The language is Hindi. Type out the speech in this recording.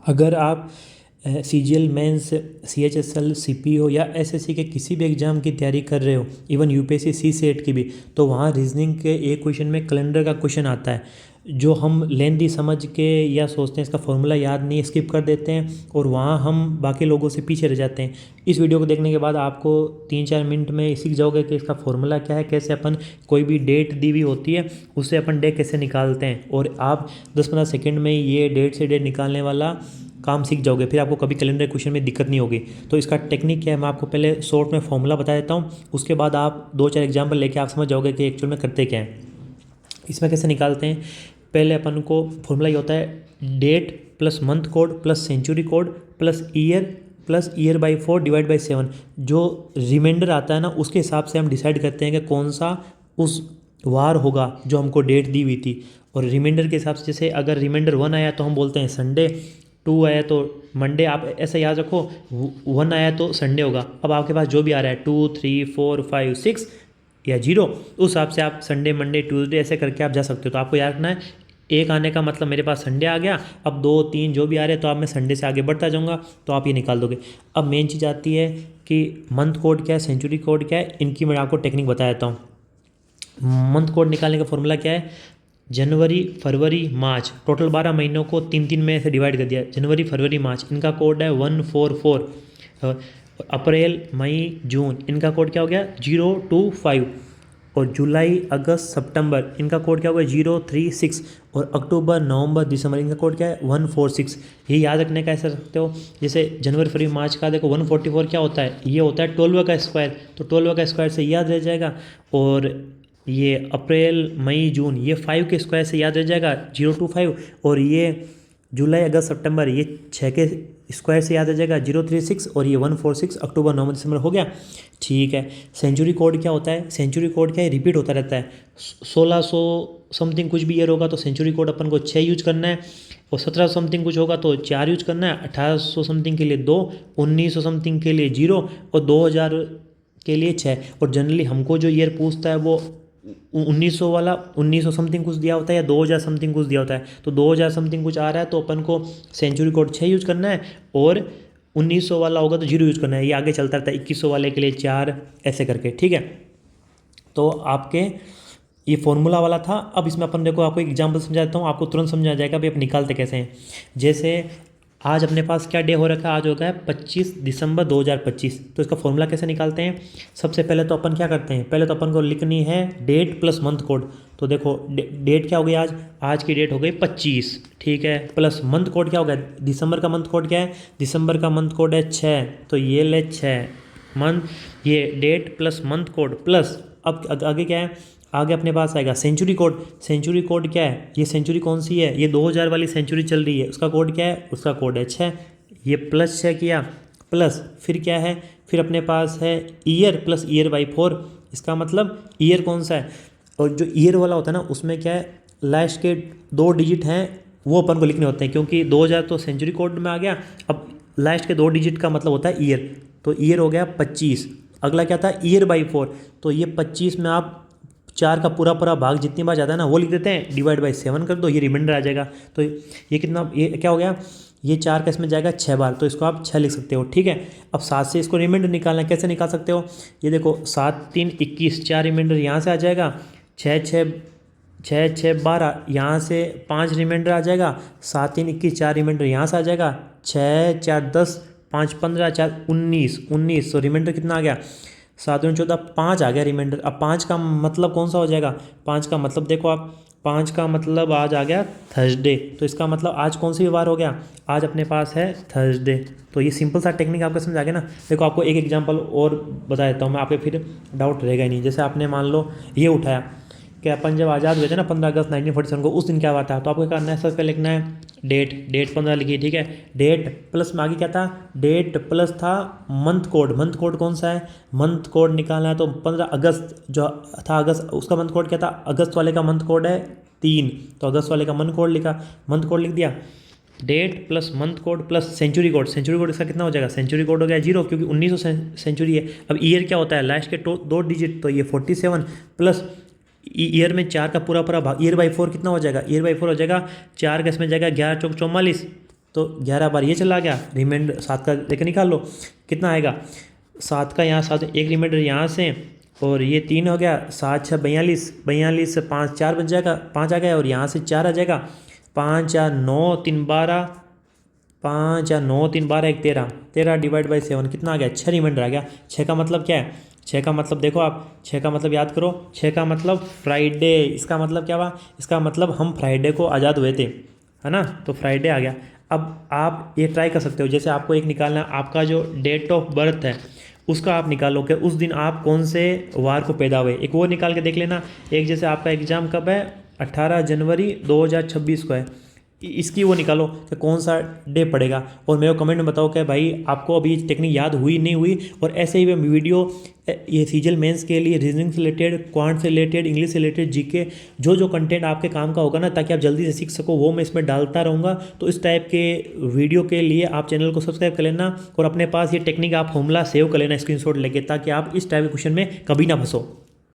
अगर आप CGL मेंस, CHSL, CPO या SSC के किसी भी एग्ज़ाम की तैयारी कर रहे हो, इवन UPSC CSET की भी, तो वहाँ रीजनिंग के एक क्वेश्चन में कैलेंडर का क्वेश्चन आता है, जो हम लेंदी समझ के या सोचते हैं इसका फॉर्मूला याद नहीं, स्किप कर देते हैं और वहाँ हम बाकी लोगों से पीछे रह जाते हैं। इस वीडियो को देखने के बाद आपको 3-4 मिनट में सीख जाओगे कि इसका फॉर्मूला क्या है, कैसे अपन कोई भी डेट दी हुई होती है उससे अपन डे कैसे निकालते हैं, और आप 10-15 सेकेंड में ये डेट से डेट निकालने वाला काम सीख जाओगे। फिर आपको कभी कैलेंडर क्वेश्चन में दिक्कत नहीं होगी। तो इसका टेक्निक क्या है, मैं आपको पहले शॉर्ट में फॉर्मूला बता देता हूँ, उसके बाद आप 2-4 एग्जाम्पल लेके आप समझ जाओगे कि एक्चुअल में करते क्या है। इसमें कैसे निकालते हैं, पहले अपन को फॉर्मूला ये होता है date plus month code plus century code plus year by 4 divide by 7। जो रिमाइंडर आता है ना, उसके हिसाब से हम डिसाइड करते हैं कि कौन सा उस वार होगा जो हमको डेट दी हुई थी। और रिमाइंडर के हिसाब से, जैसे अगर रिमाइंडर 1 आया तो हम बोलते हैं संडे, 2 आया तो मंडे, आप ऐसा याद रखो। 1 आया तो संडे होगा। अब आपके पास जो भी आ रहा है 2, 3, 4, 5, 6 या 0, उस हिसाब से आप संडे, मंडे, ट्यूसडे ऐसे करके आप जा सकते हो। तो आपको याद रखना है, एक आने का मतलब मेरे पास संडे आ गया, अब 2, 3 जो भी आ रहे हैं तो आप मैं संडे से आगे बढ़ता जाऊँगा, तो आप ये निकाल दोगे। अब मेन चीज़ आती है कि मंथ कोड क्या है, सेंचुरी कोड क्या है, इनकी मैं आपको टेक्निक बता देता हूँ। मंथ कोड निकालने का फॉर्मूला क्या है, जनवरी, फरवरी, मार्च, टोटल 12 महीनों को 3-3 में से डिवाइड कर दिया। जनवरी, फरवरी, मार्च, इनका कोड है 144। अप्रैल, मई, जून, इनका कोड क्या हो गया 025। और जुलाई, अगस्त, सितंबर, इनका कोड क्या हो गया 036। और अक्टूबर, नवंबर, दिसंबर, इनका कोड क्या है 146। ये याद रखने का ऐसा रखते हो, जैसे जनवरी, फरवरी, मार्च का देखो 144 क्या होता है, ये होता है 12 का स्क्वायर, तो 12 का स्क्वायर से याद रह जाएगा। और ये अप्रैल, मई, जून, ये 5 के स्क्वायर से याद रह जाएगा 025। और ये जुलाई, अगस्त, सितंबर, ये 6 के स्क्वायर से याद रह जाएगा 036। और ये 146, अक्टूबर, नवंबर, दिसंबर हो गया। ठीक है। सेंचुरी कोड क्या होता है, सेंचुरी कोड क्या है, रिपीट होता रहता है। 1600 समथिंग कुछ भी ईयर होगा तो सेंचुरी कोड अपन को 6 यूज करना है, और 1700 समथिंग कुछ होगा तो 4 यूज करना है, 1800 समथिंग के लिए 2, 1900 समथिंग के लिए 0, और 2000 के लिए 6। और जनरली हमको जो ईयर पूछता है वो 1900 वाला, 1900 समथिंग कुछ दिया होता है या 2000 समथिंग कुछ दिया होता है। तो 2000 समथिंग कुछ आ रहा है तो अपन को सेंचुरी कोड 6 यूज करना है, और 1900 वाला होगा तो 0 यूज करना है। ये आगे चलता रहता है, 2100 वाले के लिए 4, ऐसे करके। ठीक है। तो आपके ये फॉर्मूला वाला था। अब इसमें अपन देखो, आपको एग्जाम्पल समझा देता हूँ, आपको तुरंत समझ आ जाएगा भाई आप निकालते कैसे हैं। जैसे आज अपने पास क्या डे हो रखा है, आज हो गया है 25 दिसंबर 2025। तो इसका फॉर्मूला कैसे निकालते हैं, सबसे पहले तो अपन क्या करते हैं, पहले तो अपन को लिखनी है डेट प्लस मंथ कोड। तो देखो डेट क्या हो गई, आज की डेट हो गई 25, ठीक है, प्लस मंथ कोड क्या हो गया, दिसंबर का मंथ कोड क्या है, दिसंबर का मंथ कोड है 6, तो ये ले 6 मंथ, ये date plus month code plus, अब आगे क्या है, आगे अपने पास आएगा सेंचुरी कोड। सेंचुरी कोड क्या है, ये सेंचुरी कौन सी है, ये 2000 वाली सेंचुरी चल रही है, उसका कोड क्या है, उसका कोड है 6। ये प्लस 6 किया, प्लस फिर क्या है, फिर अपने पास है ईयर प्लस ईयर बाई 4। इसका मतलब ईयर कौन सा है, और जो ईयर वाला होता है ना उसमें क्या है, लास्ट के 2 डिजिट हैं वो अपन को लिखने होते हैं, क्योंकि 2000 तो सेंचुरी कोड में आ गया। अब लास्ट के 2 डिजिट का मतलब होता है ईयर, तो ईयर हो गया 25। अगला क्या था, ईयर बाई 4, तो ये 25 में आप 4 का पूरा पूरा भाग जितनी बार जाता है ना वो लिख देते हैं, डिवाइड बाई 7 कर दो, ये रिमाइंडर आ जाएगा। तो ये कितना, ये क्या हो गया, ये 4 का इसमें जाएगा 6 बार, तो इसको आप 6 लिख सकते हो। ठीक है। अब 7 से इसको रिमाइंडर निकालना है, कैसे निकाल सकते हो, ये देखो 7 3 21, 4 रिमाइंडर यहाँ से आ जाएगा, 6 6 6 6 12, यहाँ से 5 रिमाइंडर आ जाएगा, 7 3 21, 4 रिमाइंडर यहाँ से आ जाएगा, 6 4 10, 5 15, 4 19 19, तो रिमाइंडर कितना आ गया, 7 दूनी 14, 5 आ गया रिमाइंडर। अब 5 का मतलब कौन सा हो जाएगा, 5 का मतलब देखो आप, 5 का मतलब आज आ गया थर्सडे, तो इसका मतलब आज कौन सी वार हो गया, आज अपने पास है थर्सडे। तो ये सिंपल सा टेक्निक आपको समझ आ गया ना। देखो आपको एक एग्जांपल और बता देता हूँ मैं, आपके फिर डाउट रहेगा ही नहीं। जैसे आपने मान लो ये उठाया कि अपन जब आज़ाद हुए थे ना 15 अगस्त 1947 को, उस दिन क्या हुआ था, तो आपको क्या करना है, सबसे पहले लिखना है डेट 15 लिखिए। ठीक है। डेट प्लस में आगे क्या था, डेट प्लस था मंथ कोड। मंथ कोड कौन सा है, मंथ कोड निकालना है तो 15 अगस्त जो था, अगस्त उसका मंथ कोड क्या था, अगस्त वाले का मंथ कोड है 3, तो अगस्त वाले का मंथ कोड लिखा, मंथ कोड लिख दिया। Date plus month code plus century code, century code इसका कितना हो जाएगा, सेंचुरी कोड हो गया 0, क्योंकि 1900 सेंचुरी है। अब ईयर क्या होता है, लास्ट के 2 डिजिट, तो ये 47 प्लस ईयर में 4 का पूरा पूरा भाग, ईयर बाई 4 कितना हो जाएगा, ईयर बाई 4 हो जाएगा 4 का इसमें जाएगा 11 चौक 44, तो 11 बार ये चला गया, रिमाइंडर 7 का लेकर निकाल लो, कितना आएगा 7 का यहाँ 7, एक रिमाइंडर यहाँ से और ये 3 हो गया, 7 6 42, 42 से 5 4 बच जाएगा, 5 आ गया और यहाँ से 4 आ जाएगा, 5 4 9 3 12, 5 या 9 3 12 1 13, 13 डिवाइड बाई 7 कितना आ गया 6 रिमाइंडर आ गया। 6 का मतलब क्या है, 6 का मतलब देखो आप, 6 का मतलब याद करो, 6 का मतलब फ्राइडे, इसका मतलब क्या हुआ, इसका मतलब हम फ्राइडे को आज़ाद हुए थे, है ना, तो फ्राइडे आ गया। अब आप ये ट्राई कर सकते हो, जैसे आपको एक निकालना है, आपका जो डेट ऑफ बर्थ है उसका आप निकालो कि उस दिन आप कौन से वार को पैदा हुए, एक वो निकाल के देख लेना। एक जैसे आपका एग्ज़ाम कब है, 18 जनवरी 2026 को है, इसकी वो निकालो कि कौन सा डे पड़ेगा और मेरे को कमेंट में बताओ कि भाई आपको अभी टेक्निक याद हुई नहीं हुई। और ऐसे ही मैं वीडियो ये सीजीएल मेंस के लिए रीजनिंग से रिलेटेड, क्वांट से रिलेटेड, इंग्लिश से रिलेटेड, जीके, जो जो कंटेंट आपके काम का होगा ना, ताकि आप जल्दी से सीख सको, वो मैं इसमें डालता रहूँगा। तो इस टाइप के वीडियो के लिए आप चैनल को सब्सक्राइब कर लेना और अपने पास ये टेक्निक आप फॉर्मूला सेव कर लेना स्क्रीनशॉट लेके, ताकि आप इस टाइप के क्वेश्चन में कभी ना फंसो।